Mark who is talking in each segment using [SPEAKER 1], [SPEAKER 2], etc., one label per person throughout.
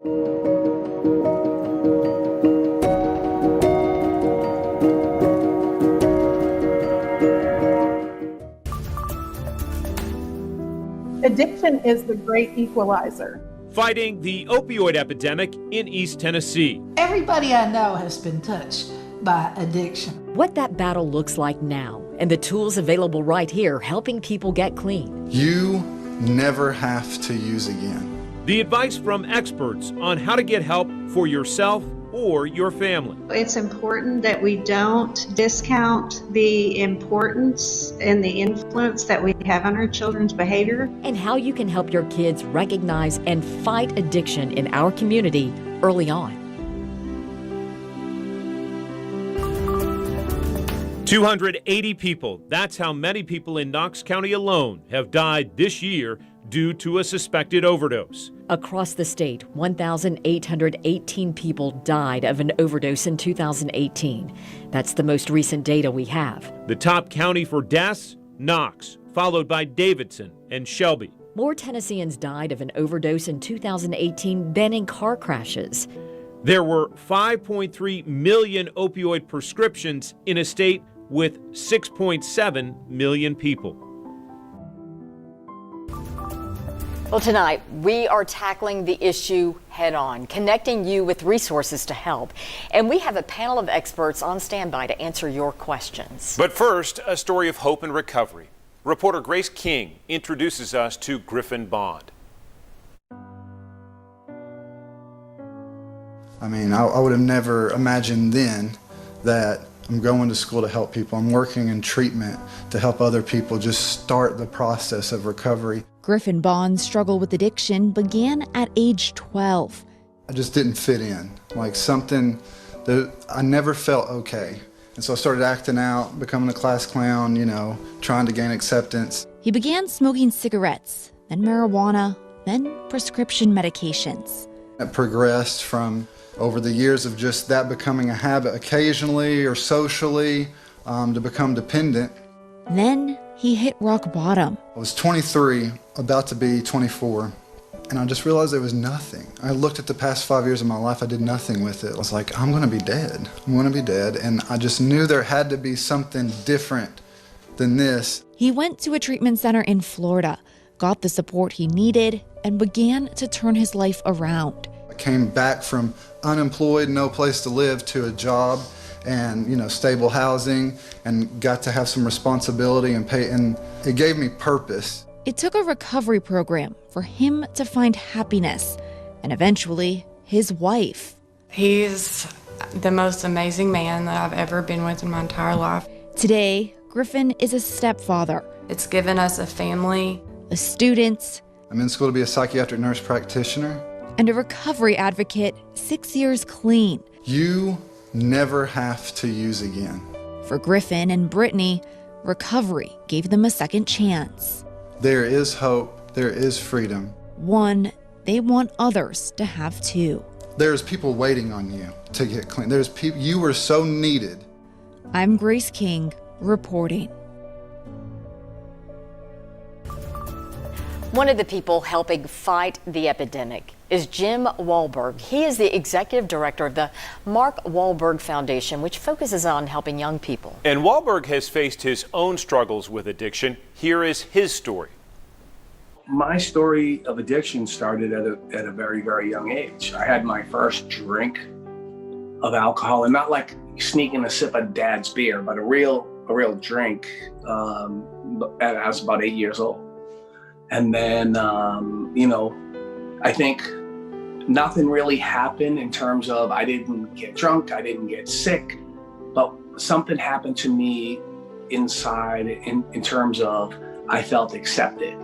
[SPEAKER 1] Addiction is the great equalizer.
[SPEAKER 2] Fighting the opioid epidemic in East Tennessee.
[SPEAKER 3] Everybody I know has been touched by addiction.
[SPEAKER 4] What that battle looks like now, and the tools available right here helping people get clean.
[SPEAKER 5] You never have to use again.
[SPEAKER 2] The advice from experts on how to get help for yourself or your family.
[SPEAKER 6] It's important that we don't discount the importance and the influence that we have on our children's behavior.
[SPEAKER 4] And how you can help your kids recognize and fight addiction in our community early on.
[SPEAKER 2] 280 people. That's how many people in Knox County alone have died this year due to a suspected overdose.
[SPEAKER 4] Across the state, 1,818 people died of an overdose in 2018. That's the most recent data we have.
[SPEAKER 2] The top county for deaths, Knox, followed by Davidson and Shelby.
[SPEAKER 4] More Tennesseans died of an overdose in 2018 than in car crashes.
[SPEAKER 2] There were 5.3 million opioid prescriptions in a state with 6.7 million people.
[SPEAKER 4] Well, tonight, we are tackling the issue head on, connecting you with resources to help. And we have a panel of experts on standby to answer your questions.
[SPEAKER 2] But first, a story of hope and recovery. Reporter Grace King introduces us to Griffin Bond.
[SPEAKER 5] I mean, I would have never imagined then that I'm going to school to help people. I'm working in treatment to help other people just start the process of recovery.
[SPEAKER 7] Griffin Bond's struggle with addiction began at age 12.
[SPEAKER 5] I just didn't fit in, like something that I never felt okay. And so I started acting out, becoming a class clown, trying to gain acceptance.
[SPEAKER 7] He began smoking cigarettes, then marijuana, then prescription medications.
[SPEAKER 5] It progressed from over the years of just that becoming a habit occasionally or socially to become dependent.
[SPEAKER 7] Then he hit rock bottom.
[SPEAKER 5] I was 23, about to be 24, and I just realized there was nothing. I looked at the past 5 years of my life, I did nothing with it. I was like, I'm gonna be dead. I'm gonna be dead, and I just knew there had to be something different than this.
[SPEAKER 7] He went to a treatment center in Florida, got the support he needed, and began to turn his life around.
[SPEAKER 5] I came back from unemployed, no place to live, to a job and stable housing, and got to have some responsibility and pay, and it gave me purpose.
[SPEAKER 7] It took a recovery program for him to find happiness and eventually his wife.
[SPEAKER 8] He's the most amazing man that I've ever been with in my entire life.
[SPEAKER 7] Today, Griffin is a stepfather.
[SPEAKER 8] It's given us a family,
[SPEAKER 7] a student.
[SPEAKER 5] I'm in school to be a psychiatric nurse practitioner.
[SPEAKER 7] And a recovery advocate, 6 years clean.
[SPEAKER 5] You never have to use again.
[SPEAKER 7] For Griffin and Brittany, recovery gave them a second chance.
[SPEAKER 5] There is hope, there is freedom.
[SPEAKER 7] One they want others to have too.
[SPEAKER 5] There's people waiting on you to get clean. There's people, you were so needed.
[SPEAKER 7] I'm Grace King, reporting.
[SPEAKER 4] One of the people helping fight the epidemic is Jim Wahlberg. He is the executive director of the Mark Wahlberg Foundation, which focuses on helping young people.
[SPEAKER 2] And Wahlberg has faced his own struggles with addiction. Here is his story.
[SPEAKER 9] My story of addiction started at a very, very young age. I had my first drink of alcohol, and not like sneaking a sip of dad's beer, but a real drink. I was about 8 years old. And then, I think nothing really happened in terms of I didn't get drunk, I didn't get sick, but something happened to me inside in terms of I felt accepted.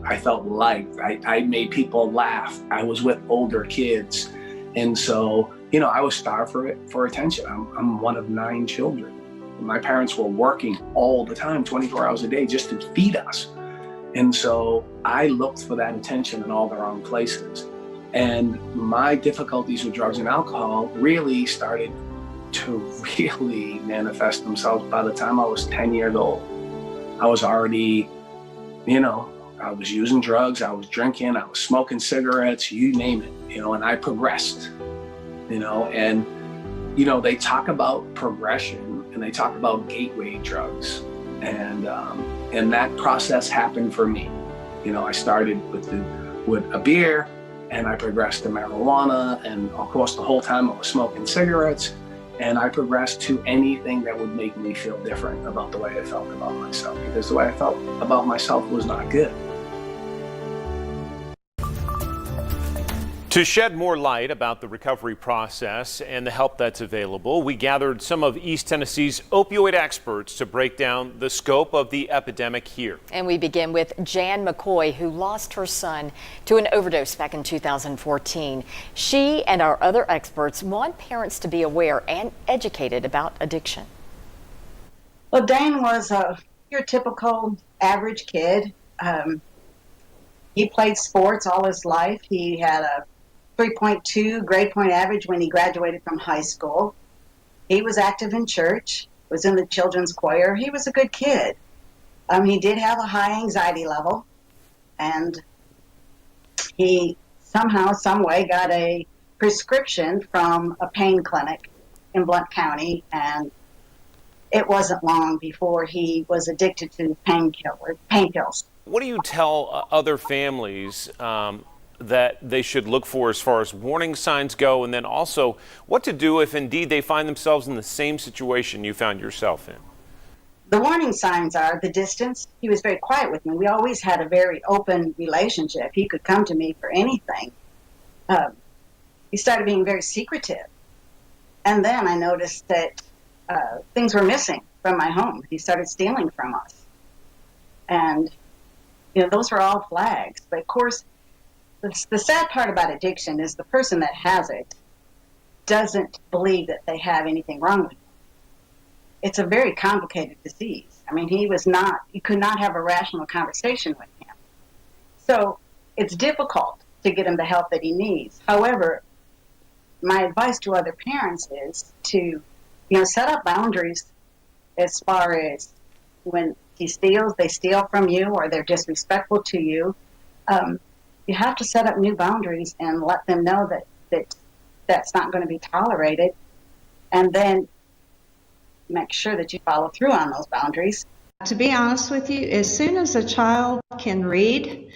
[SPEAKER 9] I felt liked. I made people laugh. I was with older kids. And so, I was starved for attention. I'm one of 9 children. My parents were working all the time, 24 hours a day, just to feed us. And so I looked for that attention in all the wrong places. And my difficulties with drugs and alcohol really started to really manifest themselves by the time I was 10 years old. I was already, I was using drugs, I was drinking, I was smoking cigarettes, you name it, and I progressed, and, they talk about progression and they talk about gateway drugs. And that process happened for me. I started with a beer, and I progressed to marijuana, and of course the whole time I was smoking cigarettes, and I progressed to anything that would make me feel different about the way I felt about myself, because the way I felt about myself was not good.
[SPEAKER 2] To shed more light about the recovery process and the help that's available, we gathered some of East Tennessee's opioid experts to break down the scope of the epidemic here.
[SPEAKER 4] And we begin with Jan McCoy, who lost her son to an overdose back in 2014. She and our other experts want parents to be aware and educated about addiction.
[SPEAKER 10] Well, Dane was your typical average kid. He played sports all his life. He had a 3.2 grade point average when he graduated from high school. He was active in church, was in the children's choir. He was a good kid. He did have a high anxiety level, and he somehow, some way got a prescription from a pain clinic in Blount County, and it wasn't long before he was addicted to pain pills.
[SPEAKER 2] What do you tell other families that they should look for as far as warning signs go, and then also what to do if indeed they find themselves in the same situation you found yourself in?
[SPEAKER 10] The warning signs are the distance. He was very quiet with me. We always had a very open relationship. He could come to me for anything. He started being very secretive. And then I noticed that things were missing from my home. He started stealing from us. And, those were all flags. But of course, the sad part about addiction is the person that has it doesn't believe that they have anything wrong with them. It's a very complicated disease. I mean, you could not have a rational conversation with him. So it's difficult to get him the help that he needs. However, my advice to other parents is to, set up boundaries as far as when he steals, they steal from you, or they're disrespectful to you. You have to set up new boundaries and let them know that that's not going to be tolerated, and then make sure that you follow through on those boundaries.
[SPEAKER 6] To be honest with you, as soon as a child can read,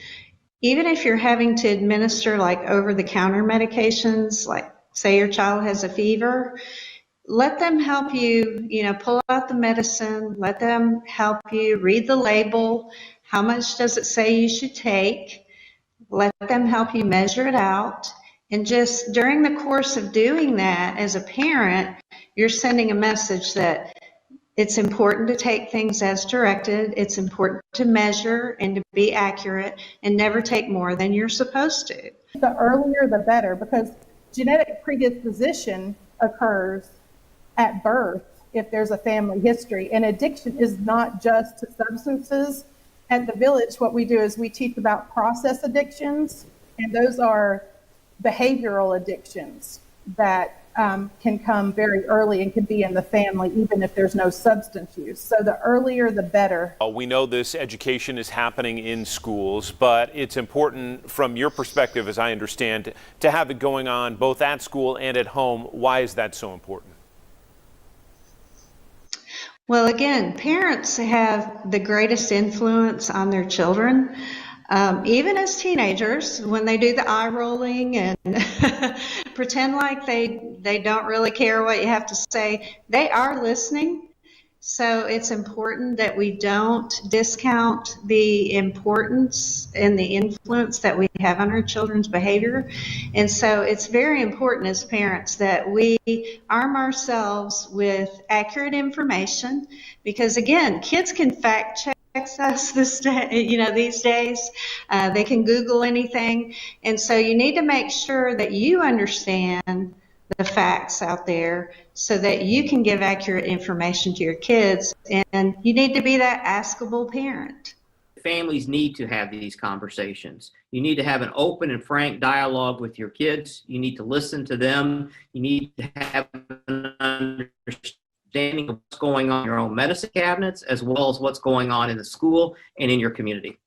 [SPEAKER 6] even if you're having to administer like over-the-counter medications, like say your child has a fever, let them help you, pull out the medicine, let them help you read the label, how much does it say you should take. Let them help you measure it out. And just during the course of doing that, as a parent, you're sending a message that it's important to take things as directed. It's important to measure and to be accurate and never take more than you're supposed to.
[SPEAKER 1] The earlier the better, because genetic predisposition occurs at birth if there's a family history. And addiction is not just to substances. At the Village, what we do is we teach about process addictions, and those are behavioral addictions that can come very early and can be in the family even if there's no substance use. So the earlier the better.
[SPEAKER 2] We know this education is happening in schools, but it's important from your perspective, as I understand, to have it going on both at school and at home. Why is that so important?
[SPEAKER 6] Well, again, parents have the greatest influence on their children. Even as teenagers, when they do the eye rolling and pretend like they don't really care what you have to say, they are listening. So it's important that we don't discount the importance and the influence that we have on our children's behavior. And so it's very important as parents that we arm ourselves with accurate information, because again, kids can fact check us these days. They can Google anything. And so you need to make sure that you understand the facts out there so that you can give accurate information to your kids. And you need to be that askable parent.
[SPEAKER 11] Families need to have these conversations. You need to have an open and frank dialogue with your kids. You need to listen to them. You need to have an understanding of what's going on in your own medicine cabinets, as well as what's going on in the school and in your community.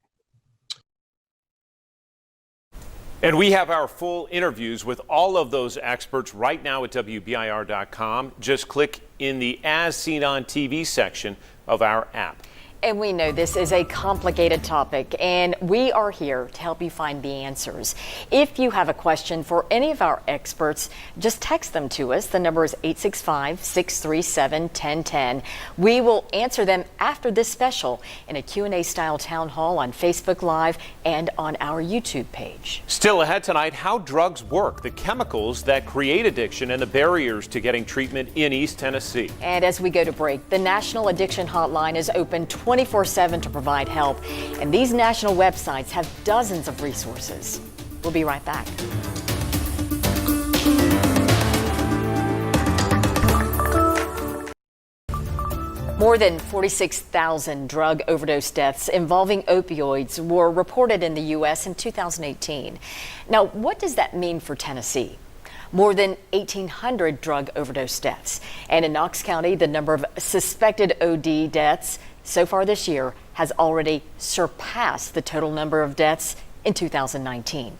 [SPEAKER 2] And we have our full interviews with all of those experts right now at WBIR.com. Just click in the As Seen on TV section of our app.
[SPEAKER 4] And we know this is a complicated topic, and we are here to help you find the answers. If you have a question for any of our experts, just text them to us. The number is 865-637-1010. We will answer them after this special in a Q&A style town hall on Facebook Live and on our YouTube page.
[SPEAKER 2] Still ahead tonight, how drugs work, the chemicals that create addiction, and the barriers to getting treatment in East Tennessee.
[SPEAKER 4] And as we go to break, the National Addiction Hotline is open 24/7 to provide help, and these national websites have dozens of resources. We'll be right back. More than 46,000 drug overdose deaths involving opioids were reported in the U.S. in 2018. Now, what does that mean for Tennessee? More than 1,800 drug overdose deaths. And in Knox County, the number of suspected OD deaths so far this year has already surpassed the total number of deaths in 2019.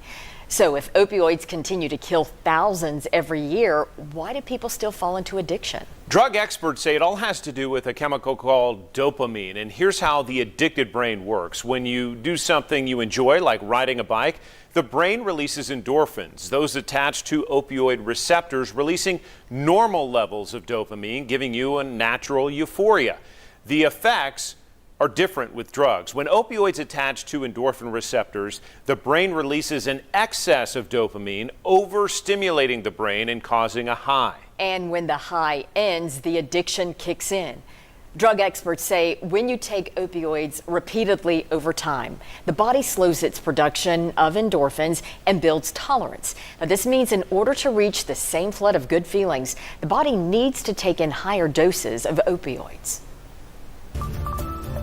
[SPEAKER 4] So if opioids continue to kill thousands every year, why do people still fall into addiction?
[SPEAKER 2] Drug experts say it all has to do with a chemical called dopamine. And here's how the addicted brain works. When you do something you enjoy, like riding a bike, the brain releases endorphins, those attached to opioid receptors, releasing normal levels of dopamine, giving you a natural euphoria. The effects are different with drugs. When opioids attach to endorphin receptors, the brain releases an excess of dopamine, overstimulating the brain and causing a high.
[SPEAKER 4] And when the high ends, the addiction kicks in. Drug experts say when you take opioids repeatedly over time, the body slows its production of endorphins and builds tolerance. Now, this means in order to reach the same flood of good feelings, the body needs to take in higher doses of opioids.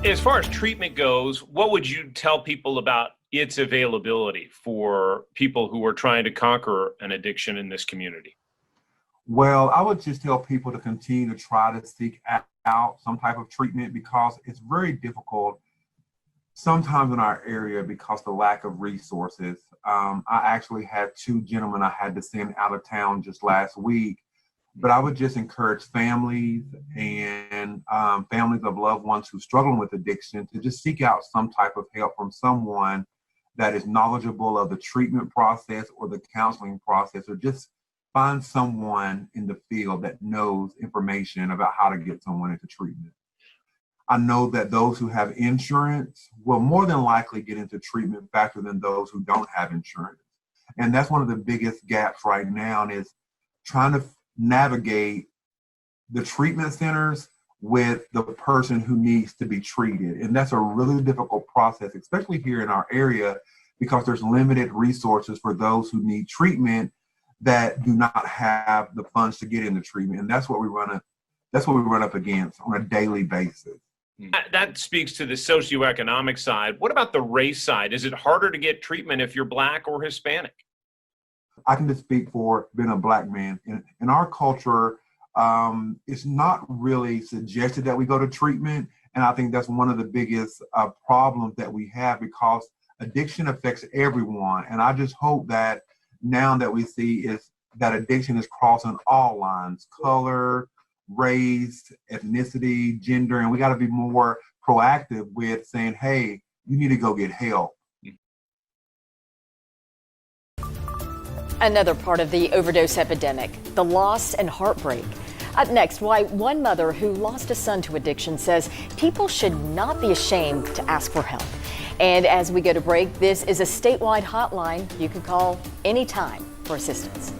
[SPEAKER 2] As far as treatment goes, what would you tell people about its availability for people who are trying to conquer an addiction in this community?
[SPEAKER 12] Well, I would just tell people to continue to try to seek out some type of treatment, because it's very difficult sometimes in our area because of the lack of resources. I actually had 2 gentlemen I had to send out of town just last week. But I would just encourage families and families of loved ones who are struggling with addiction to just seek out some type of help from someone that is knowledgeable of the treatment process or the counseling process, or just find someone in the field that knows information about how to get someone into treatment. I know that those who have insurance will more than likely get into treatment faster than those who don't have insurance. And that's one of the biggest gaps right now, is trying to navigate the treatment centers with the person who needs to be treated. And that's a really difficult process, especially here in our area, because there's limited resources for those who need treatment that do not have the funds to get into treatment. And that's what we run up against on a daily basis.
[SPEAKER 2] That speaks to the socioeconomic side. What about the race side? Is it harder to get treatment if you're Black or Hispanic?
[SPEAKER 12] I can just speak for being a Black man. In our culture, it's not really suggested that we go to treatment. And I think that's one of the biggest problems that we have, because addiction affects everyone. And I just hope that now that we see is that addiction is crossing all lines: color, race, ethnicity, gender. And we got to be more proactive with saying, hey, you need to go get help.
[SPEAKER 4] Another part of the overdose epidemic, the loss and heartbreak. Up next, why one mother who lost a son to addiction says people should not be ashamed to ask for help. And as we go to break, this is a statewide hotline you can call anytime for assistance.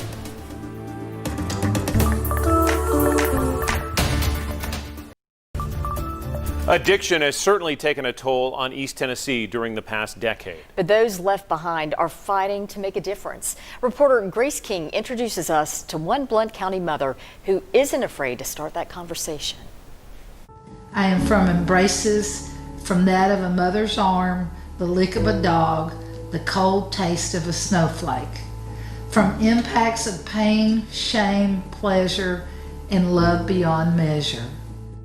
[SPEAKER 2] Addiction has certainly taken a toll on East Tennessee during the past decade.
[SPEAKER 4] But those left behind are fighting to make a difference. Reporter Grace King introduces us to one Blount County mother who isn't afraid to start that conversation.
[SPEAKER 3] I am from embraces, from that of a mother's arm, the lick of a dog, the cold taste of a snowflake. From impacts of pain, shame, pleasure, and love beyond measure.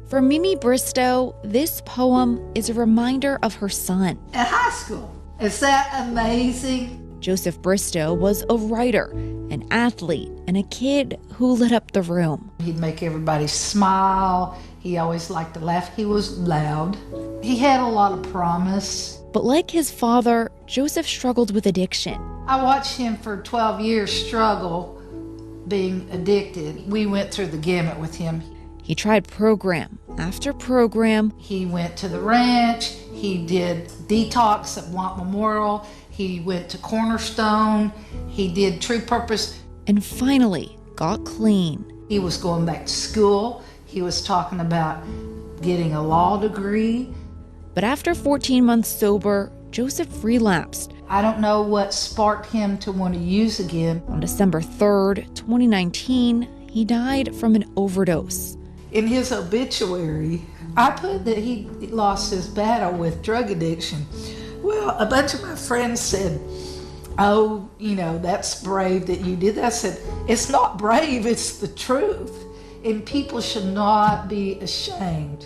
[SPEAKER 7] For Mimi Bristow, this poem is a reminder of her son.
[SPEAKER 3] At high school. Is that amazing?
[SPEAKER 7] Joseph Bristow was a writer, an athlete, and a kid who lit up the room.
[SPEAKER 3] He'd make everybody smile. He always liked to laugh. He was loud. He had a lot of promise.
[SPEAKER 7] But like his father, Joseph struggled with addiction.
[SPEAKER 3] I watched him for 12 years struggle being addicted. We went through the gamut with him.
[SPEAKER 7] He tried program after program.
[SPEAKER 3] He went to the ranch. He did detox at Want Memorial. He went to Cornerstone. He did True Purpose.
[SPEAKER 7] And finally got clean.
[SPEAKER 3] He was going back to school. He was talking about getting a law degree.
[SPEAKER 7] But after 14 months sober, Joseph relapsed.
[SPEAKER 3] I don't know what sparked him to want to use again.
[SPEAKER 7] On December 3rd, 2019, he died from an overdose.
[SPEAKER 3] In his obituary, I put that he lost his battle with drug addiction. Well, a bunch of my friends said, oh, that's brave that you did that. I said, it's not brave, it's the truth. And people should not be ashamed.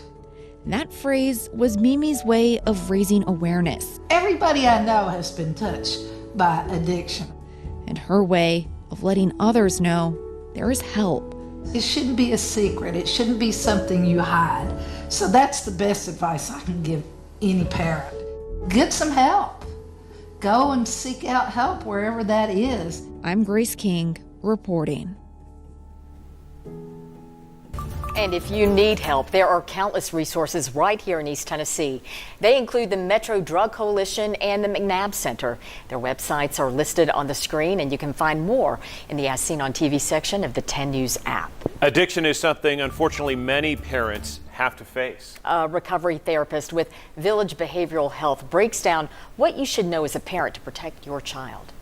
[SPEAKER 7] That phrase was Mimi's way of raising awareness.
[SPEAKER 3] Everybody I know has been touched by addiction.
[SPEAKER 7] And her way of letting others know there is help.
[SPEAKER 3] It shouldn't be a secret. It shouldn't be something you hide. So that's the best advice I can give any parent. Get some help. Go and seek out help wherever that is.
[SPEAKER 7] I'm Grace King, reporting.
[SPEAKER 4] And if you need help, there are countless resources right here in East Tennessee. They include the Metro Drug Coalition and the McNabb Center. Their websites are listed on the screen, and you can find more in the As Seen on TV section of the 10 News app.
[SPEAKER 2] Addiction is something, unfortunately, many parents have to face.
[SPEAKER 4] A recovery therapist with Village Behavioral Health breaks down what you should know as a parent to protect your child.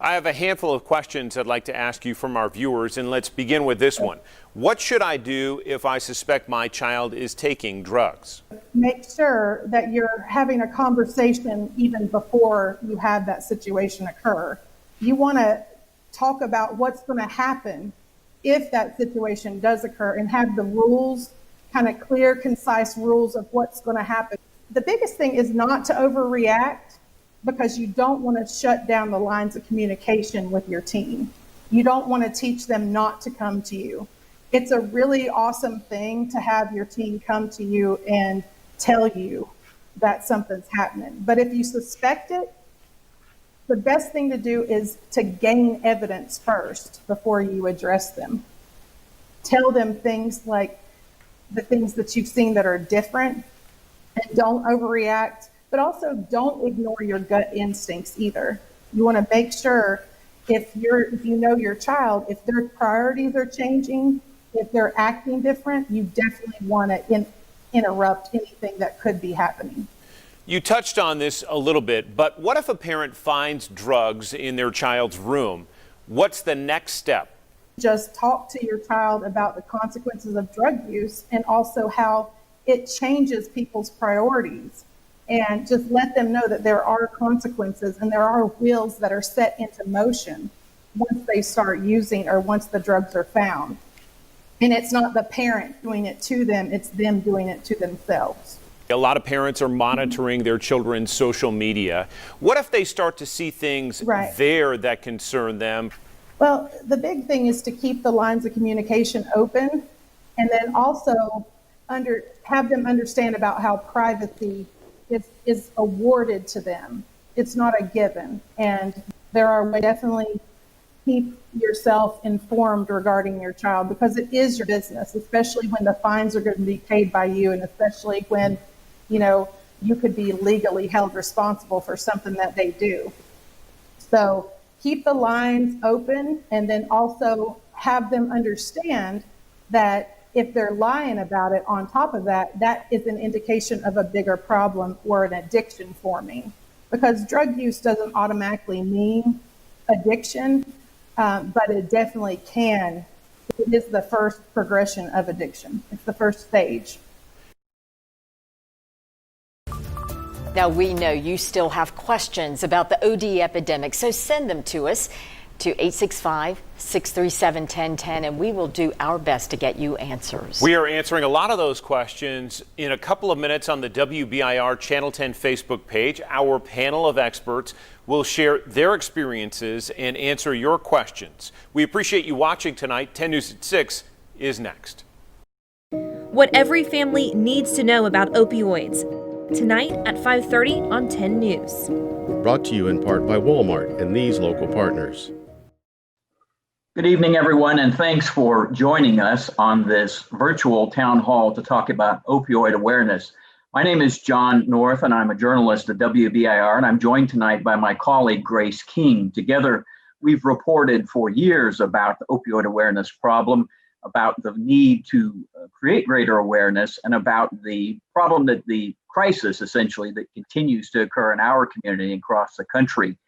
[SPEAKER 2] I have a handful of questions I'd like to ask you from our viewers, and let's begin with this one. What should I do if I suspect my child is taking drugs?
[SPEAKER 1] Make sure that you're having a conversation even before you have that situation occur. You want to talk about what's going to happen if that situation does occur and have the rules, kind of clear, concise rules of what's going to happen. The biggest thing is not to overreact, because you don't want to shut down the lines of communication with your teen. You don't want to teach them not to come to you. It's a really awesome thing to have your teen come to you and tell you that something's happening. But if you suspect it, the best thing to do is to gain evidence first before you address them. Tell them things like the things that you've seen that are different, and don't overreact. But also don't ignore your gut instincts either. You want to make sure if you know your child, if their priorities are changing, if they're acting different, you definitely want to interrupt anything that could be happening.
[SPEAKER 2] You touched on this a little bit, but what if a parent finds drugs in their child's room? What's the next step?
[SPEAKER 1] Just talk to your child about the consequences of drug use and also how it changes people's priorities. And just let them know that there are consequences and there are wheels that are set into motion once they start using or once the drugs are found. And it's not the parent doing it to them, it's them doing it to themselves.
[SPEAKER 2] A lot of parents are monitoring their children's social media. What if they start to see things there that concern them?
[SPEAKER 1] Well, the big thing is to keep the lines of communication open, and then also have them understand about how privacy is awarded to them. It's not a given. And there are ways, definitely keep yourself informed regarding your child, because it is your business, especially when the fines are going to be paid by you, and especially when, you could be legally held responsible for something that they do. So keep the lines open, and then also have them understand that if they're lying about it on top of that, that is an indication of a bigger problem or an addiction forming. Because drug use doesn't automatically mean addiction, but it definitely can. It is the first progression of addiction. It's the first stage.
[SPEAKER 4] Now, we know you still have questions about the OD epidemic, so send them to us. to 865-637-1010, and we will do our best to get you answers.
[SPEAKER 2] We are answering a lot of those questions in a couple of minutes on the WBIR Channel 10 Facebook page. Our panel of experts will share their experiences and answer your questions. We appreciate you watching tonight. 10 News at 6 is next.
[SPEAKER 13] What every family needs to know about opioids. Tonight at 5:30 on 10 News.
[SPEAKER 14] Brought to you in part by Walmart and these local partners.
[SPEAKER 15] Good evening, everyone, and thanks for joining us on this virtual town hall to talk about opioid awareness. My name is John North, and I'm a journalist at WBIR, and I'm joined tonight by my colleague, Grace King. Together, we've reported for years about the opioid awareness problem, about the need to create greater awareness, and about the problem that the crisis, essentially, that continues to occur in our community and across the country.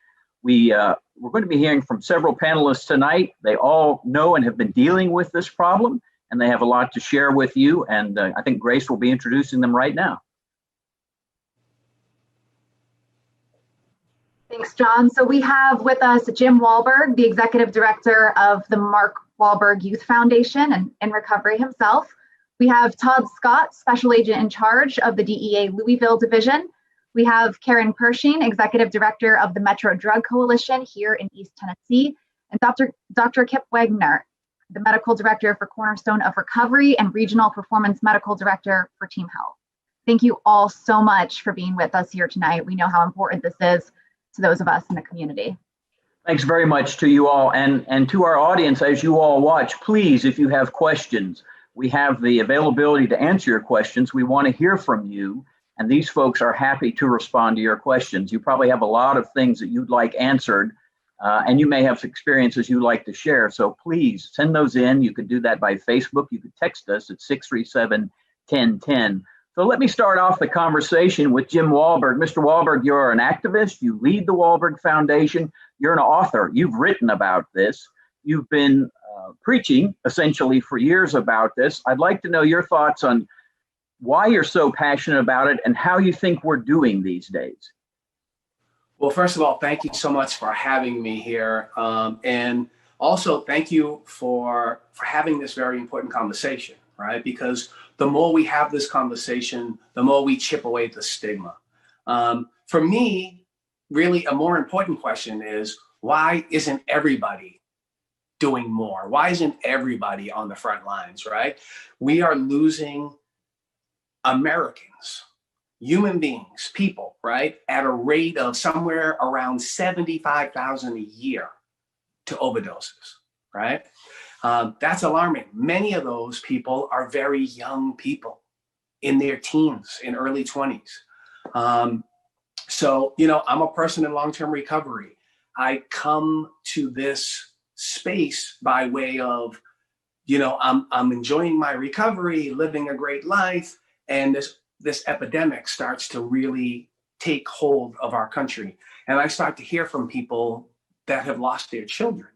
[SPEAKER 15] We're going to be hearing from several panelists tonight. They all know and have been dealing with this problem, and they have a lot to share with you. And I think Grace will be introducing them right now.
[SPEAKER 16] Thanks, John. So we have with us Jim Wahlberg, the executive director of the Mark Wahlberg Youth Foundation and in recovery himself. We have Todd Scott, special agent in charge of the DEA Louisville division. We have Karen Pershing, executive director of the Metro Drug Coalition here in East Tennessee, and Dr. Kip Wagner, the medical director for Cornerstone of Recovery and regional performance medical director for Team Health. Thank you all so much for being with us here tonight. We know how important this is to those of us in the community.
[SPEAKER 15] Thanks very much to you all, and to our audience as you all watch. Please, if you have questions, we have the availability to answer your questions. We want to hear from you. And these folks are happy to respond to your questions. You probably have a lot of things that you'd like answered, and you may have experiences you'd like to share. So please send those in. You could do that by Facebook. You could text us at 637-1010. So let me start off the conversation with Jim Wahlberg. Mr. Wahlberg, you're an activist. You lead the Wahlberg Foundation. You're an author. You've written about this. You've been preaching essentially for years about this. I'd like to know your thoughts on why you're so passionate about it and how you think we're doing these days.
[SPEAKER 9] Well, first of all, thank you so much for having me here. And also thank you for having this very important conversation, right? Because the more we have this conversation, the more we chip away at the stigma. For me, really a more important question is, why isn't everybody doing more? Why isn't everybody on the front lines, right? We are losing Americans, human beings, people, right, at a rate of somewhere around 75,000 a year to overdoses, right? That's alarming. Many of those people are very young people in their teens, in early 20s. So, I'm a person in long-term recovery. I come to this space by way of, I'm enjoying my recovery, living a great life. And this epidemic starts to really take hold of our country. And I start to hear from people that have lost their children.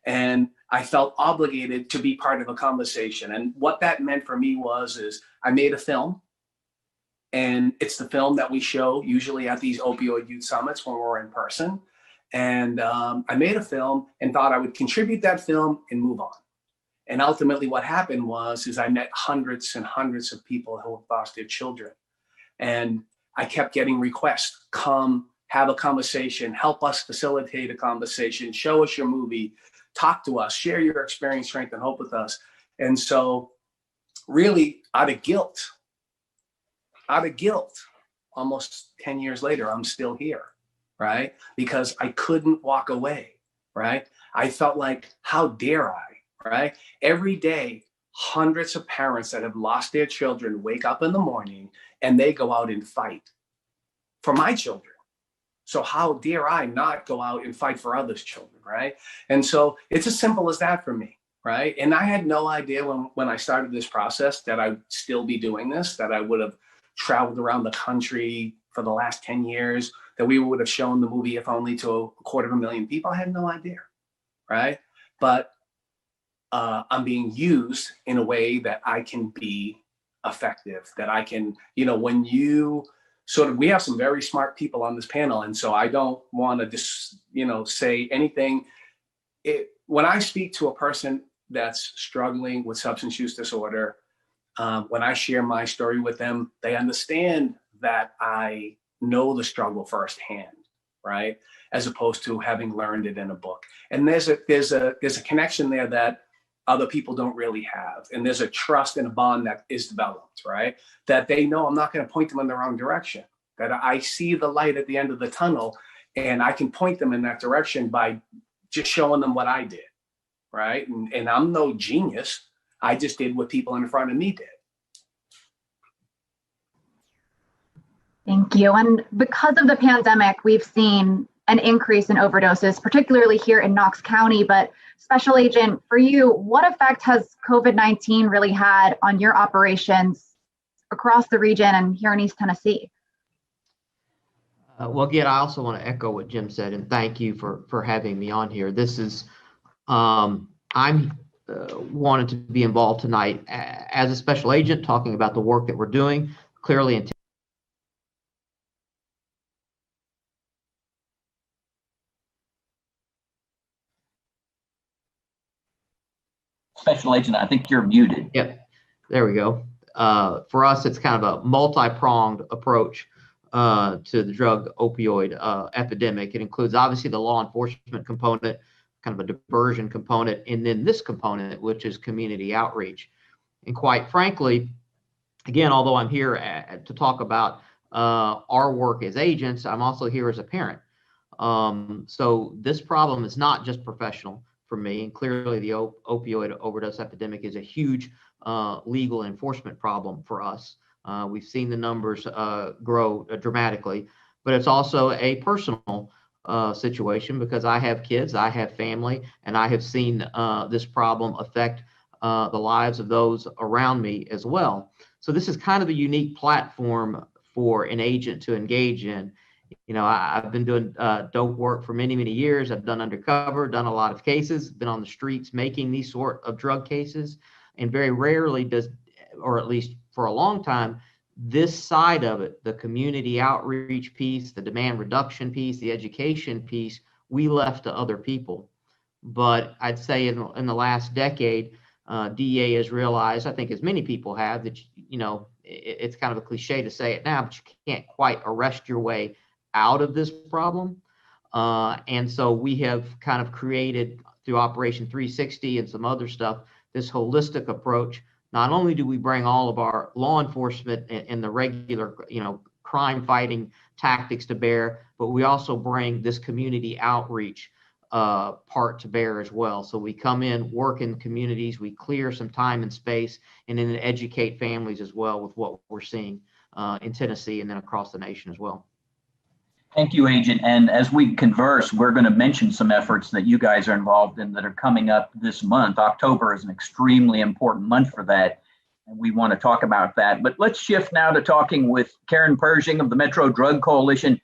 [SPEAKER 9] And I felt obligated to be part of a conversation. And what that meant for me is I made a film. And it's the film that we show usually at these opioid youth summits when we're in person. And I made a film and thought I would contribute that film and move on. And ultimately what happened is I met hundreds and hundreds of people who have lost their children. And I kept getting requests, come have a conversation, help us facilitate a conversation, show us your movie, talk to us, share your experience, strength, and hope with us. And so really out of guilt, almost 10 years later, I'm still here, right? Because I couldn't walk away, right? I felt like, how dare I? Right? Every day, hundreds of parents that have lost their children wake up in the morning and they go out and fight for my children. So how dare I not go out and fight for others' children, right? And so it's as simple as that for me, right? And I had no idea when I started this process that I'd still be doing this, that I would have traveled around the country for the last 10 years, that we would have shown the movie if only to 250,000 people. I had no idea, right? But I'm being used in a way that I can be effective, that I can, when you we have some very smart people on this panel. And so I don't want to just, say anything when I speak to a person that's struggling with substance use disorder, when I share my story with them, they understand that I know the struggle firsthand, right? As opposed to having learned it in a book. And there's a connection there that other people don't really have. And there's a trust and a bond that is developed, right? That they know I'm not going to point them in the wrong direction, that I see the light at the end of the tunnel and I can point them in that direction by just showing them what I did, right? And I'm no genius. I just did what people in front of me did.
[SPEAKER 16] Thank you. And because of the pandemic, we've seen an increase in overdoses, particularly here in Knox County. But Special Agent, for you, what effect has COVID-19 really had on your operations across the region and here in East Tennessee?
[SPEAKER 11] Well, again, I also want to echo what Jim said, and thank you for having me on here. This is, I'm wanted to be involved tonight as a special agent, talking about the work that we're doing. Clearly, in
[SPEAKER 15] Special Agent, I think you're muted.
[SPEAKER 11] Yep, there we go. For us, it's kind of a multi-pronged approach to the drug opioid epidemic. It includes obviously the law enforcement component, kind of a diversion component, and then this component, which is community outreach. And quite frankly, again, although I'm here to talk about our work as agents, I'm also here as a parent. So this problem is not just professional for me, and clearly the opioid overdose epidemic is a huge legal enforcement problem for us. We've seen the numbers grow dramatically, but it's also a personal situation because I have kids, I have family, and I have seen this problem affect the lives of those around me as well. So this is kind of a unique platform for an agent to engage in. You know, I've been doing dope work for many, many years. I've done undercover, done a lot of cases, been on the streets making these sort of drug cases, and very rarely does, or at least for a long time, this side of it, the community outreach piece, the demand reduction piece, the education piece, we left to other people. But I'd say in the last decade, DEA has realized, I think as many people have, that, you know, it's kind of a cliche to say it now, but you can't quite arrest your way out of this problem. And so we have kind of created through Operation 360 and some other stuff, this holistic approach. Not only do we bring all of our law enforcement and the regular, you know, crime fighting tactics to bear, but we also bring this community outreach part to bear as well. So we come in, work in communities, we clear some time and space, and then educate families as well with what we're seeing in Tennessee and then across the nation as well.
[SPEAKER 15] Thank you, Agent. And as we converse, we're going to mention some efforts that you guys are involved in that are coming up this month. October is an extremely important month for that, and we want to talk about that. But let's shift now to talking with Karen Pershing of the Metro Drug Coalition.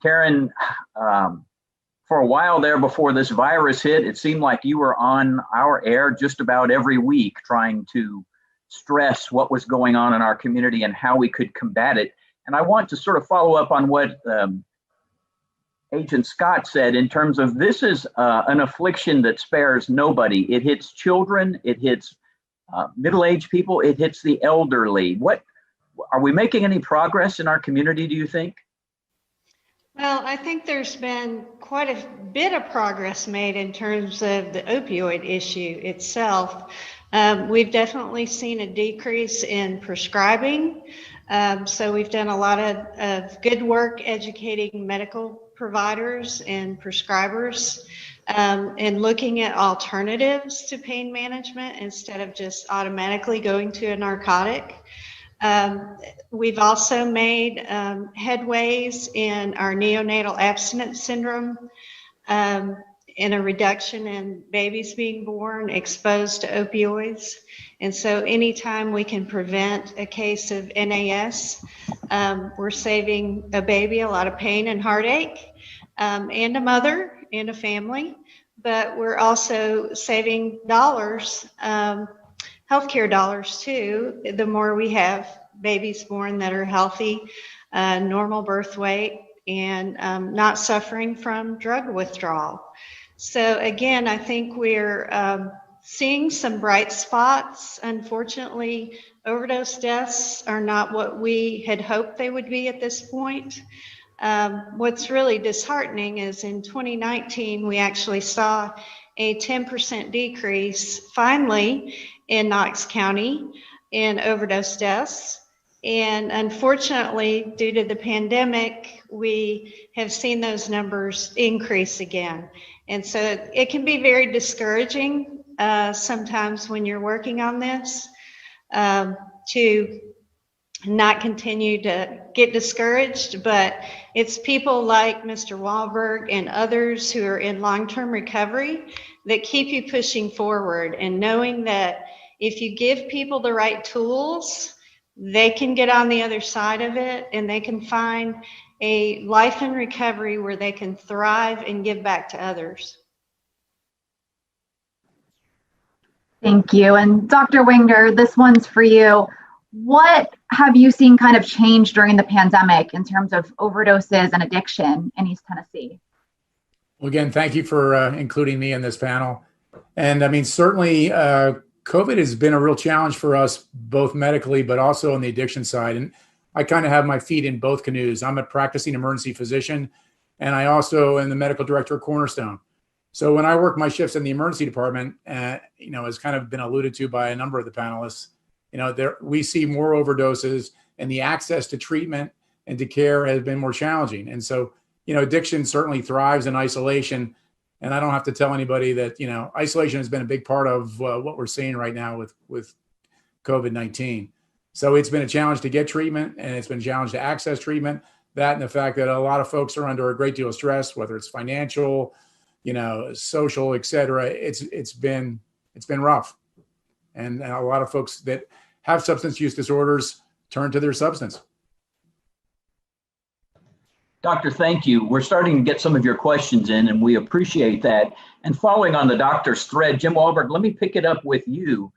[SPEAKER 15] Karen, for a while there before this virus hit, it seemed like you were on our air just about every week trying to stress what was going on in our community and how we could combat it. And I want to sort of follow up on what Agent Scott said in terms of this is an affliction that spares nobody. It hits children, it hits middle-aged people, it hits the elderly. What are we making any progress in our community, do you think?
[SPEAKER 6] Well, I think there's been quite a bit of progress made in terms of the opioid issue itself. We've definitely seen a decrease in prescribing. So we've done a lot of good work educating medical providers and prescribers and looking at alternatives to pain management instead of just automatically going to a narcotic. We've also made headways in our neonatal abstinence syndrome in a reduction in babies being born exposed to opioids. And so anytime we can prevent a case of NAS, we're saving a baby a lot of pain and heartache, and a mother and a family, but we're also saving dollars, healthcare dollars too, the more we have babies born that are healthy, normal birth weight, and not suffering from drug withdrawal. So again, I think we're seeing some bright spots. Unfortunately, overdose deaths are not what we had hoped they would be at this point. What's really disheartening is in 2019, we actually saw a 10% decrease finally in Knox County in overdose deaths. And unfortunately, due to the pandemic, we have seen those numbers increase again. And so it can be very discouraging sometimes when you're working on this to not continue to get discouraged, but it's people like Mr. Wahlberg and others who are in long-term recovery that keep you pushing forward and knowing that if you give people the right tools, they can get on the other side of it and they can find a life in recovery where they can thrive and give back to others.
[SPEAKER 16] Thank you. And Dr. Winger, this one's for you. What have you seen kind of change during the pandemic in terms of overdoses and addiction in East Tennessee?
[SPEAKER 17] Well, again, thank you for including me in this panel. And I mean, certainly COVID has been a real challenge for us, both medically, but also on the addiction side. And I kind of have my feet in both canoes. I'm a practicing emergency physician, and I also am the medical director of Cornerstone. So when I work my shifts in the emergency department, has kind of been alluded to by a number of the panelists, we see more overdoses, and the access to treatment and to care has been more challenging. And so, addiction certainly thrives in isolation. And I don't have to tell anybody that, isolation has been a big part of what we're seeing right now with COVID-19. So it's been a challenge to get treatment, and it's been a challenge to access treatment. That and the fact that a lot of folks are under a great deal of stress, whether it's financial, social, et cetera. It's been rough. And a lot of folks that have substance use disorders turn to their substance.
[SPEAKER 15] Doctor, thank you. We're starting to get some of your questions in, and we appreciate that. And following on the doctor's thread, Jim Wahlberg, let me pick it up with you.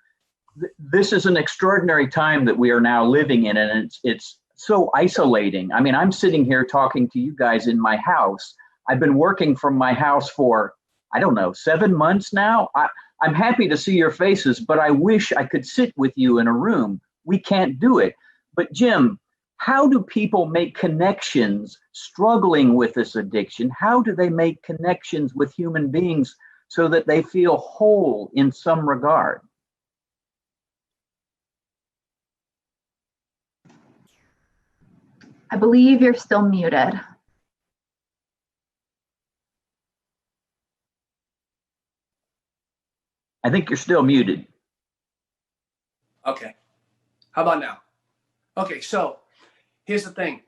[SPEAKER 15] This is an extraordinary time that we are now living in, and it's so isolating. I mean, I'm sitting here talking to you guys in my house. I've been working from my house for, 7 months now. I'm happy to see your faces, but I wish I could sit with you in a room. We can't do it. But Jim, how do people make connections struggling with this addiction? How do they make connections with human beings so that they feel whole in some regard?
[SPEAKER 16] I believe you're still muted.
[SPEAKER 15] I think you're still muted.
[SPEAKER 9] Okay. How about now? Okay, so here's the thing.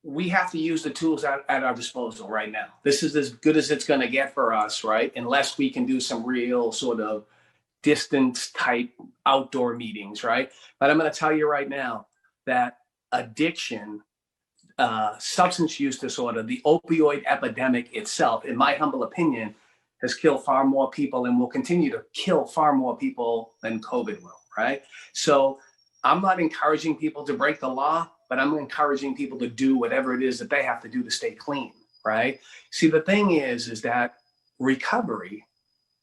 [SPEAKER 9] We have to use the tools at our disposal right now. This is as good as it's going to get for us, right? Unless we can do some real sort of distance type outdoor meetings, right? But I'm going to tell you right now that addiction, substance use disorder, the opioid epidemic itself, in my humble opinion, has killed far more people and will continue to kill far more people than COVID will, right? So I'm not encouraging people to break the law, but I'm encouraging people to do whatever it is that they have to do to stay clean, right? See, the thing is that recovery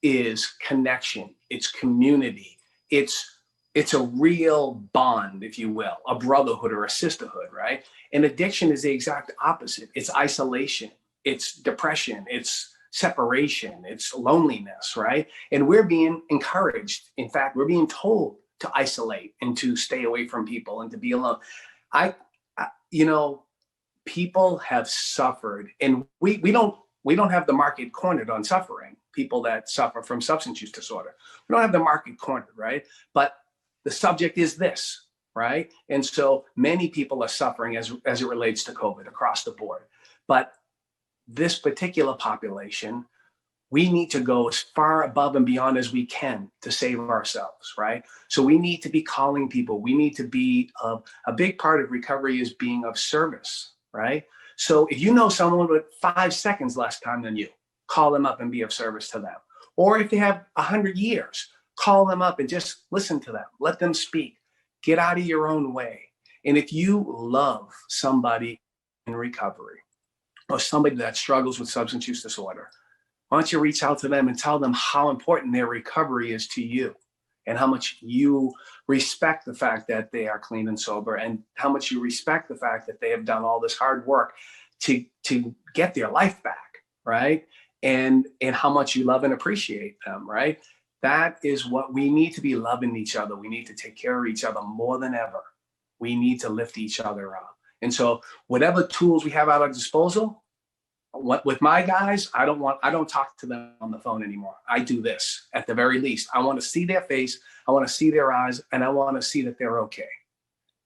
[SPEAKER 9] is connection, it's community, it's a real bond, if you will, a brotherhood or a sisterhood, right? And addiction is the exact opposite. It's isolation, it's depression, it's separation, it's loneliness, right? And we're being encouraged. In fact, we're being told to isolate and to stay away from people and to be alone. People have suffered, and we don't have the market cornered on suffering. People that suffer from substance use disorder, we don't have the market cornered, right? But the subject is this, right? And so many people are suffering as it relates to COVID across the board. But this particular population, we need to go as far above and beyond as we can to save ourselves, right? So we need to be calling people. We need to be, a big part of recovery is being of service, right? So if you know someone with 5 seconds less time than you, call them up and be of service to them. Or if they have 100 years, call them up and just listen to them. Let them speak. Get out of your own way. And if you love somebody in recovery or somebody that struggles with substance use disorder, why don't you reach out to them and tell them how important their recovery is to you, and how much you respect the fact that they are clean and sober, and how much you respect the fact that they have done all this hard work to get their life back, right? And how much you love and appreciate them, right? That is what we need to be, loving each other. We need to take care of each other more than ever. We need to lift each other up. And so whatever tools we have at our disposal, with my guys, I don't talk to them on the phone anymore. I do this at the very least. I want to see their face, I want to see their eyes, and I want to see that they're okay.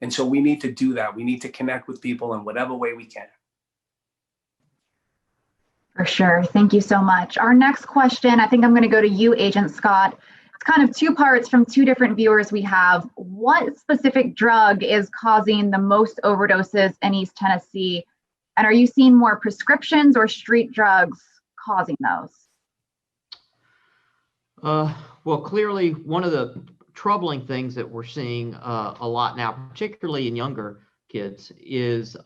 [SPEAKER 9] And so we need to do that. We need to connect with people in whatever way we can.
[SPEAKER 16] For sure. Thank you so much. Our next question, I think I'm going to go to you, Agent Scott. It's kind of two parts from two different viewers we have. What specific drug is causing the most overdoses in East Tennessee? And are you seeing more prescriptions or street drugs causing those?
[SPEAKER 11] Well, clearly, one of the troubling things that we're seeing a lot now, particularly in younger kids, is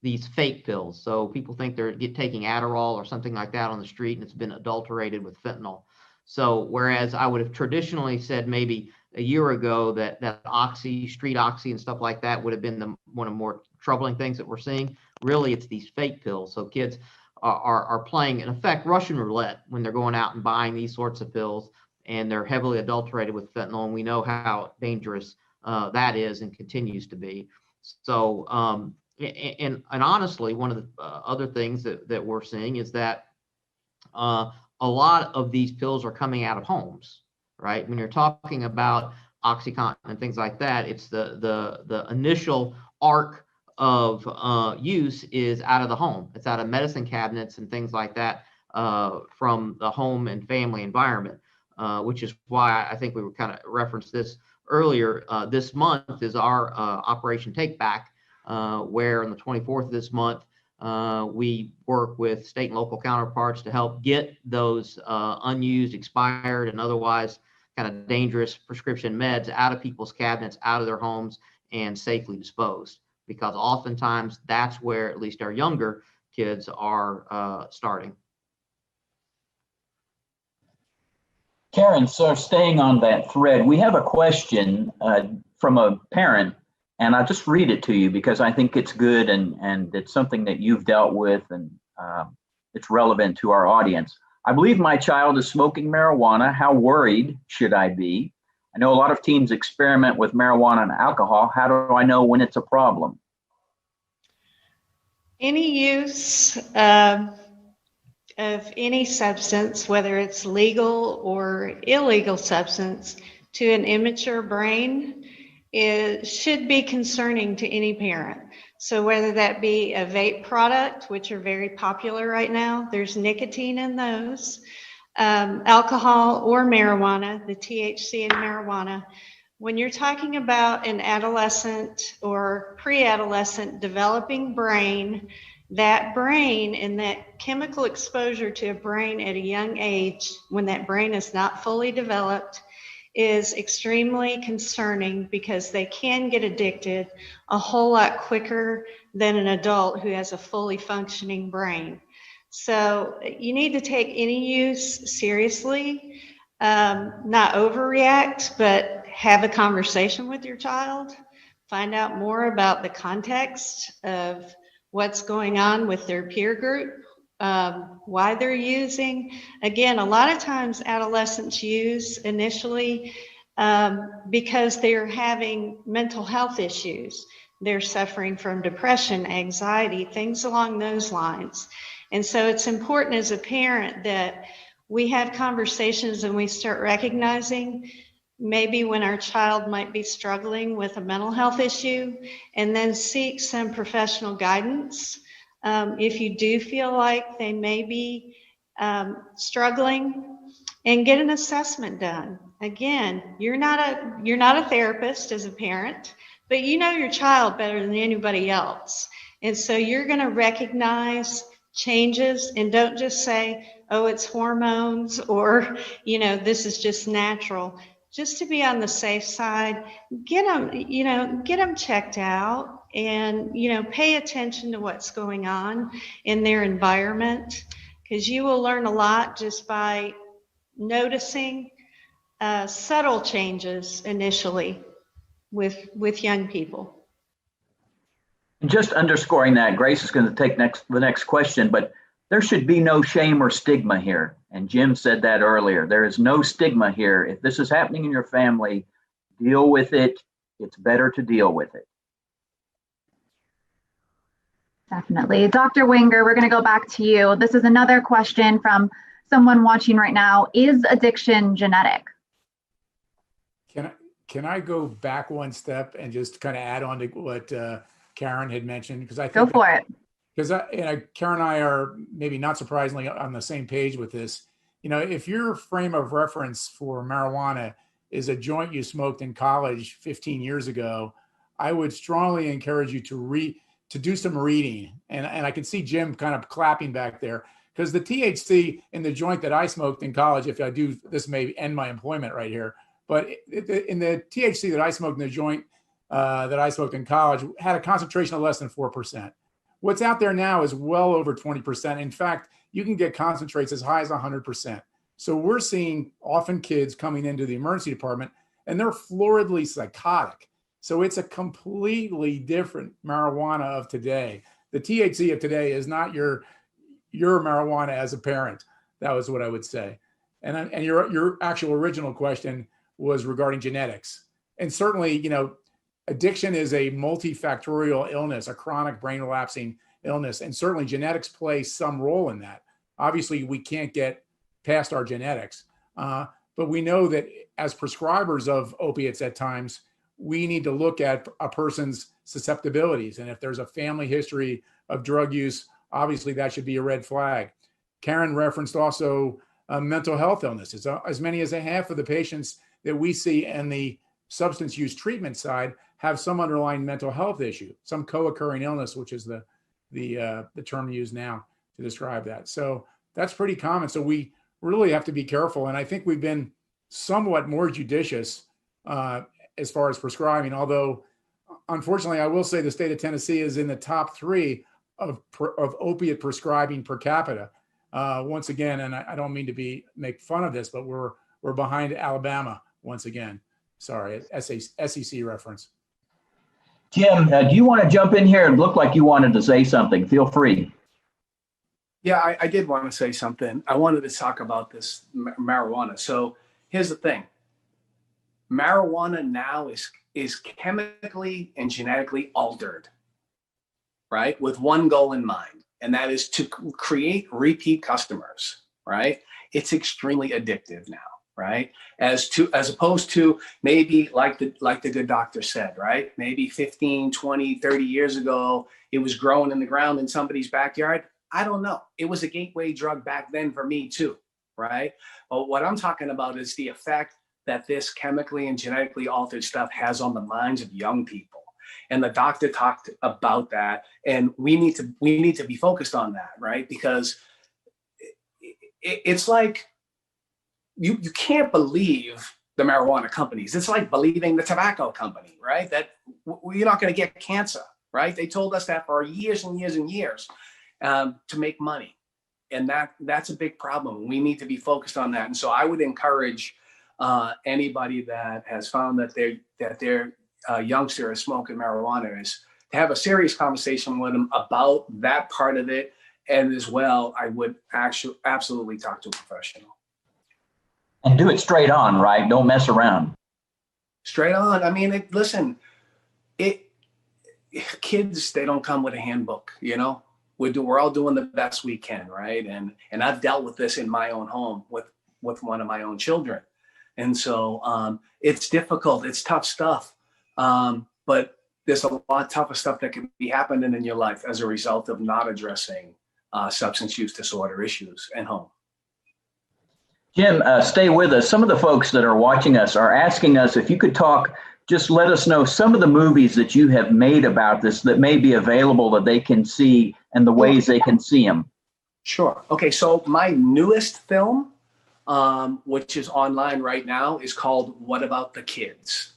[SPEAKER 11] these fake pills. So people think they're taking Adderall or something like that on the street, and it's been adulterated with fentanyl. So whereas I would have traditionally said maybe a year ago that oxy, street oxy and stuff like that would have been one of the more troubling things that we're seeing, really it's these fake pills. So kids are playing, in effect, Russian roulette when they're going out and buying these sorts of pills, and they're heavily adulterated with fentanyl, and we know how dangerous that is and continues to be. So, and honestly, one of the other things that we're seeing is that a lot of these pills are coming out of homes, right? When you're talking about OxyContin and things like that, it's the initial arc of use is out of the home. It's out of medicine cabinets and things like that from the home and family environment, which is why I think we were kind of referenced this earlier. This month is our Operation Take Back, where on the 24th of this month, we work with state and local counterparts to help get those unused, expired, and otherwise kind of dangerous prescription meds out of people's cabinets, out of their homes, and safely disposed. Because oftentimes that's where at least our younger kids are starting.
[SPEAKER 15] Karen, so staying on that thread, we have a question from a parent, and I'll just read it to you because I think it's good and it's something that you've dealt with, and it's relevant to our audience. I believe my child is smoking marijuana. How worried should I be? I know a lot of teens experiment with marijuana and alcohol. How do I know when it's a problem?
[SPEAKER 6] Any use of any substance, whether it's legal or illegal substance, to an immature brain should be concerning to any parent. So whether that be a vape product, which are very popular right now, there's nicotine in those, alcohol or marijuana, the THC in marijuana. When you're talking about an adolescent or pre-adolescent developing brain, that brain and that chemical exposure to a brain at a young age, when that brain is not fully developed, is extremely concerning because they can get addicted a whole lot quicker than an adult who has a fully functioning brain. So you need to take any use seriously, not overreact, but have a conversation with your child, find out more about the context of what's going on with their peer group, why they're using. Again, a lot of times adolescents use initially because they're having mental health issues. They're suffering from depression, anxiety, things along those lines. And so it's important as a parent that we have conversations and we start recognizing maybe when our child might be struggling with a mental health issue, and then seek some professional guidance. If you do feel like they may be struggling, and get an assessment done. Again, you're not a therapist as a parent, but you know your child better than anybody else. And so you're going to recognize changes, and don't just say, oh, it's hormones, or, this is just natural. Just to be on the safe side, get them checked out, and, pay attention to what's going on in their environment. because you will learn a lot just by noticing subtle changes initially with young people.
[SPEAKER 15] Just underscoring that, Grace is going to take the next question, but there should be no shame or stigma here. And Jim said that earlier. There is no stigma here. If this is happening in your family, deal with it. It's better to deal with it.
[SPEAKER 16] Definitely. Dr. Wenger, we're going to go back to you. This is another question from someone watching right now. Is addiction genetic?
[SPEAKER 17] Can I go back one step and just kind of add on to what Karen had mentioned? Because I think
[SPEAKER 16] go for it.
[SPEAKER 17] Because Karen and I are maybe not surprisingly on the same page with this. If your frame of reference for marijuana is a joint you smoked in college 15 years ago, I would strongly encourage you to do some reading. And I can see Jim kind of clapping back there, because the THC in the joint that I smoked in college, if I do, this may end my employment right here, but in the THC that I smoked in the joint that I smoked in college had a concentration of less than 4%. What's out there now is well over 20%. In fact, you can get concentrates as high as 100%. So we're seeing often kids coming into the emergency department and they're floridly psychotic. So it's a completely different marijuana of today. The THC of today is not your marijuana as a parent. That was what I would say. And your actual original question was regarding genetics. And certainly, addiction is a multifactorial illness, a chronic brain relapsing illness. And certainly genetics play some role in that. Obviously, we can't get past our genetics. But we know that as prescribers of opiates at times, we need to look at a person's susceptibilities. And if there's a family history of drug use, obviously that should be a red flag. Karen referenced also mental health illnesses. As many as a half of the patients that we see in the substance use treatment side have some underlying mental health issue, some co-occurring illness, which is the term used now to describe that. So that's pretty common. So we really have to be careful. And I think we've been somewhat more judicious as far as prescribing, although unfortunately, I will say the state of Tennessee is in the top 3 of opiate prescribing per capita. Once again, and I don't mean to make fun of this, but we're behind Alabama once again. Sorry, SEC reference.
[SPEAKER 15] Jim, do you want to jump in here? It looked like you wanted to say something. Feel free.
[SPEAKER 9] Yeah, I did want to say something. I wanted to talk about this marijuana. So here's the thing. Marijuana now is chemically and genetically altered, right? With one goal in mind, and that is to create repeat customers, right? It's extremely addictive now, right? As opposed to maybe like the good doctor said, right? Maybe 15, 20, 30 years ago, it was growing in the ground in somebody's backyard. I don't know. It was a gateway drug back then for me too, right? But what I'm talking about is the effect that this chemically and genetically altered stuff has on the minds of young people. And the doctor talked about that. And we need to be focused on that, right? Because it's like, you can't believe the marijuana companies. It's like believing the tobacco company, right? That you're not going to get cancer, right? They told us that for years and years and years to make money. And that's a big problem. We need to be focused on that. And so I would encourage anybody that has found that their youngster is smoking marijuana is to have a serious conversation with them about that part of it. And as well, I would absolutely talk to a professional.
[SPEAKER 15] And do it straight on, right? Don't mess around. Straight
[SPEAKER 9] on. I mean, kids, they don't come with a handbook, We're all doing the best we can, right? And I've dealt with this in my own home with one of my own children. And so it's difficult. It's tough stuff. But there's a lot tougher stuff that can be happening in your life as a result of not addressing substance use disorder issues at home.
[SPEAKER 15] Jim, stay with us. Some of the folks that are watching us are asking us if you could talk, just let us know some of the movies that you have made about this that may be available that they can see and the ways they can see them.
[SPEAKER 9] Sure. Okay, so my newest film, which is online right now, is called What About the Kids?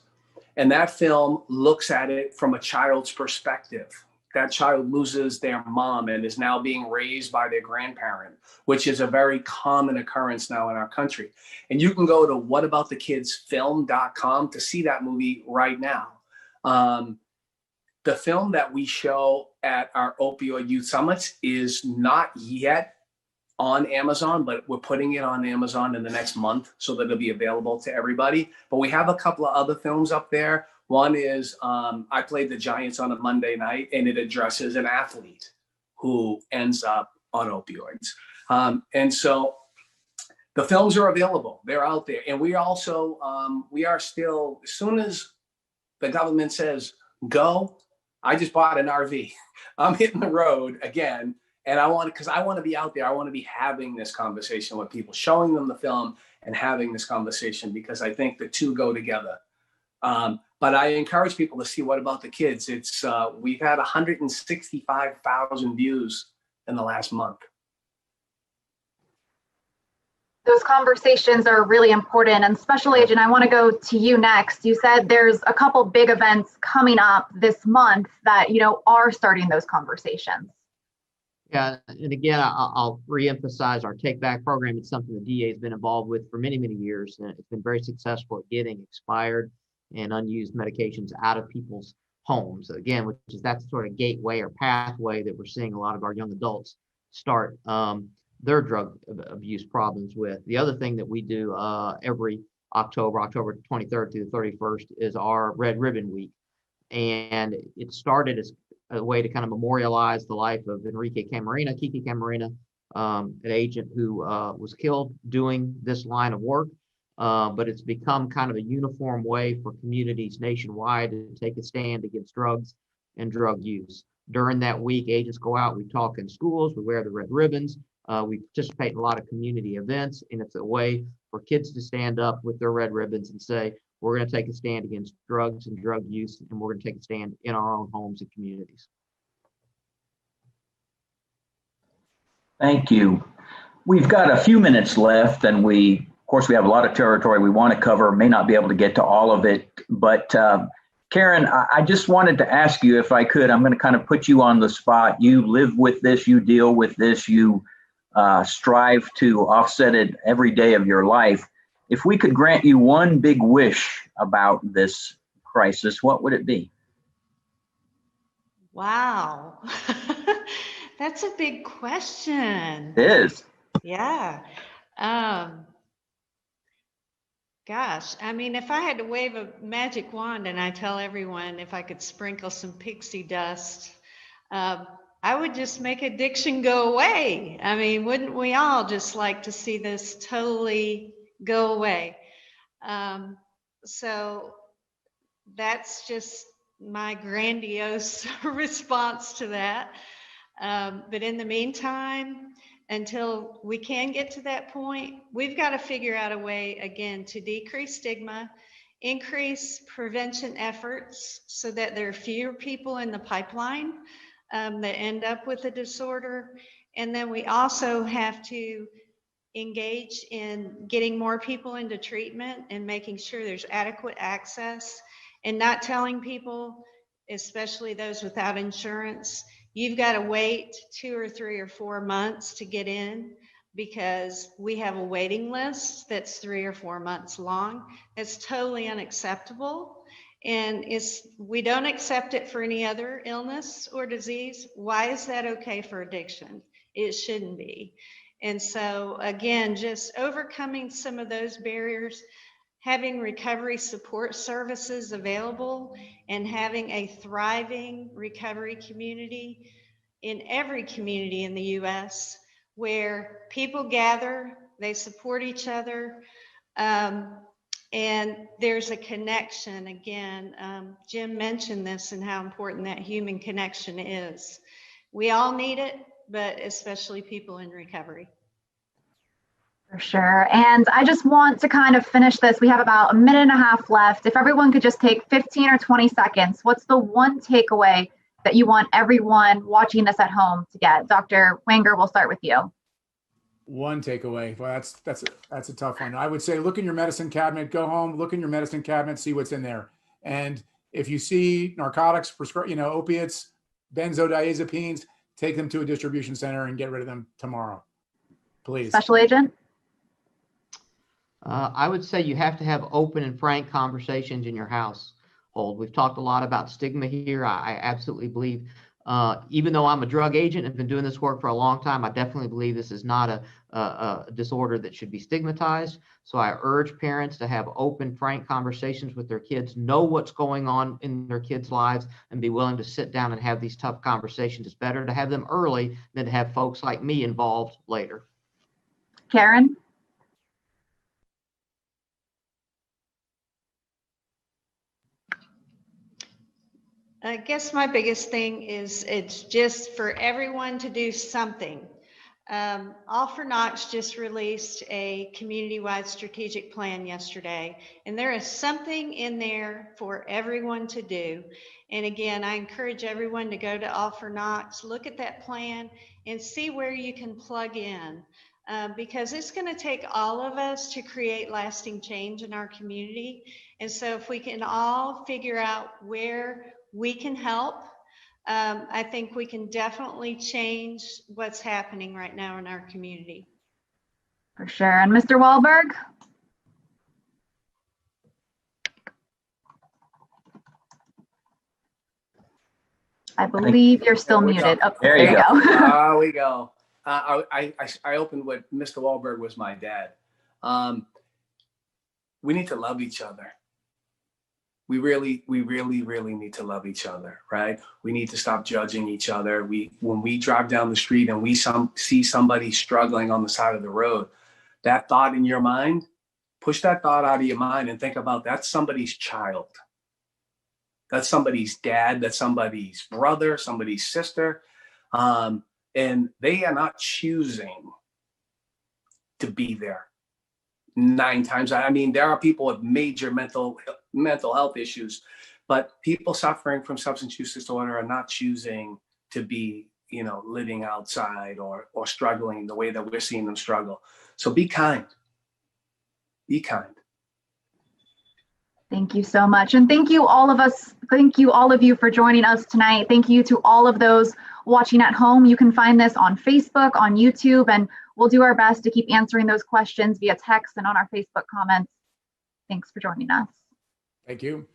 [SPEAKER 9] And that film looks at it from a child's perspective. that child loses their mom and is now being raised by their grandparent, which is a very common occurrence now in our country. And you can go to whataboutthekidsfilm.com to see that movie right now. The film that we show at our opioid youth summits is not yet on Amazon, but we're putting it on Amazon in the next month so that it'll be available to everybody. But we have a couple of other films up there. One is I Played the Giants on a Monday Night, and it addresses an athlete who ends up on opioids. And so the films are available. They're out there. And we also, we are still, as soon as the government says go, I just bought an RV. I'm hitting the road again. And I want to be out there. I want to be having this conversation with people, showing them the film and having this conversation, because I think the two go together. But I encourage people to see What About the Kids. It's we've had 165,000 views in the last month.
[SPEAKER 16] Those conversations are really important. And Special Agent, I want to go to you next. You said there's a couple big events coming up this month that, are starting those conversations.
[SPEAKER 11] Yeah, and again, I'll reemphasize our Take Back program. It's something the DA has been involved with for many, many years. And it's been very successful at getting expired and unused medications out of people's homes. Again, which is that sort of gateway or pathway that we're seeing a lot of our young adults start their drug abuse problems with. The other thing that we do every October 23rd through the 31st, is our Red Ribbon Week. And it started as a way to kind of memorialize the life of Kiki Camarena, an agent who was killed doing this line of work. But it's become kind of a uniform way for communities nationwide to take a stand against drugs and drug use. During that week, agents go out, we talk in schools, we wear the red ribbons, we participate in a lot of community events, and it's a way for kids to stand up with their red ribbons and say, we're going to take a stand against drugs and drug use, and we're going to take a stand in our own homes and communities.
[SPEAKER 15] Thank you. We've got a few minutes left, and of course, we have a lot of territory we want to cover, may not be able to get to all of it. But Karen, I just wanted to ask you, if I could, I'm going to kind of put you on the spot. You live with this, you deal with this, you strive to offset it every day of your life. If we could grant you one big wish about this crisis, what would it be?
[SPEAKER 6] Wow. That's a big question.
[SPEAKER 15] It is.
[SPEAKER 6] Yeah. Gosh, I mean, if I had to wave a magic wand and I tell everyone if I could sprinkle some pixie dust, I would just make addiction go away. I mean, wouldn't we all just like to see this totally go away? So that's just my grandiose response to that. But in the meantime, until we can get to that point, we've got to figure out a way, again, to decrease stigma, increase prevention efforts so that there are fewer people in the pipeline that end up with a disorder. And then we also have to engage in getting more people into treatment and making sure there's adequate access, and not telling people, especially those without insurance, you've got to wait 2 or 3 or 4 months to get in, because we have a waiting list that's 3 or 4 months long. It's totally unacceptable. And we don't accept it for any other illness or disease. Why is that okay for addiction? It shouldn't be. And so again, just overcoming some of those barriers, having recovery support services available, and having a thriving recovery community in every community in the U.S. where people gather, they support each other, and there's a connection. Again, Jim mentioned this and how important that human connection is. We all need it, but especially people in recovery.
[SPEAKER 16] For sure. And I just want to kind of finish this. We have about a minute and a half left. If everyone could just take 15 or 20 seconds, what's the one takeaway that you want everyone watching this at home to get? Dr. Wenger, we'll start with you.
[SPEAKER 17] One takeaway. Well, that's a tough one. I would say look in your medicine cabinet, go home, look in your medicine cabinet, see what's in there. And if you see narcotics, opiates, benzodiazepines, take them to a distribution center and get rid of them tomorrow, please.
[SPEAKER 16] Special Agent?
[SPEAKER 11] I would say you have to have open and frank conversations in your household. We've talked a lot about stigma here. I absolutely believe, even though I'm a drug agent and been doing this work for a long time, I definitely believe this is not a disorder that should be stigmatized. So I urge parents to have open, frank conversations with their kids, know what's going on in their kids' lives, and be willing to sit down and have these tough conversations. It's better to have them early than to have folks like me involved later.
[SPEAKER 16] Karen?
[SPEAKER 6] I guess my biggest thing is it's just for everyone to do something. All for Knox just released a community-wide strategic plan yesterday, and there is something in there for everyone to do. And again, I encourage everyone to go to All for Knox, look at that plan, and see where you can plug in. Because it's going to take all of us to create lasting change in our community. And so if we can all figure out where we can help, I think we can definitely change what's happening right now in our community.
[SPEAKER 16] For sure. And Mr. Wahlberg? I believe you're still muted. Oh,
[SPEAKER 15] there you go.
[SPEAKER 9] There we go. I opened with Mr. Wahlberg was my dad. We need to love each other. We really need to love each other, right? We need to stop judging each other. When we drive down the street and we see somebody struggling on the side of the road, that thought in your mind, push that thought out of your mind and think about that's somebody's child. That's somebody's dad, that's somebody's brother, somebody's sister. And they are not choosing to be there 9 times. I mean, there are people with major mental health issues, but people suffering from substance use disorder are not choosing to be, living outside or struggling the way that we're seeing them struggle. So be kind. Be kind.
[SPEAKER 16] Thank you so much. And thank you all of you for joining us tonight. Thank you to all of those watching at home. You can find this on Facebook, on YouTube, and we'll do our best to keep answering those questions via text and on our Facebook comments. Thanks for joining us.
[SPEAKER 17] Thank you.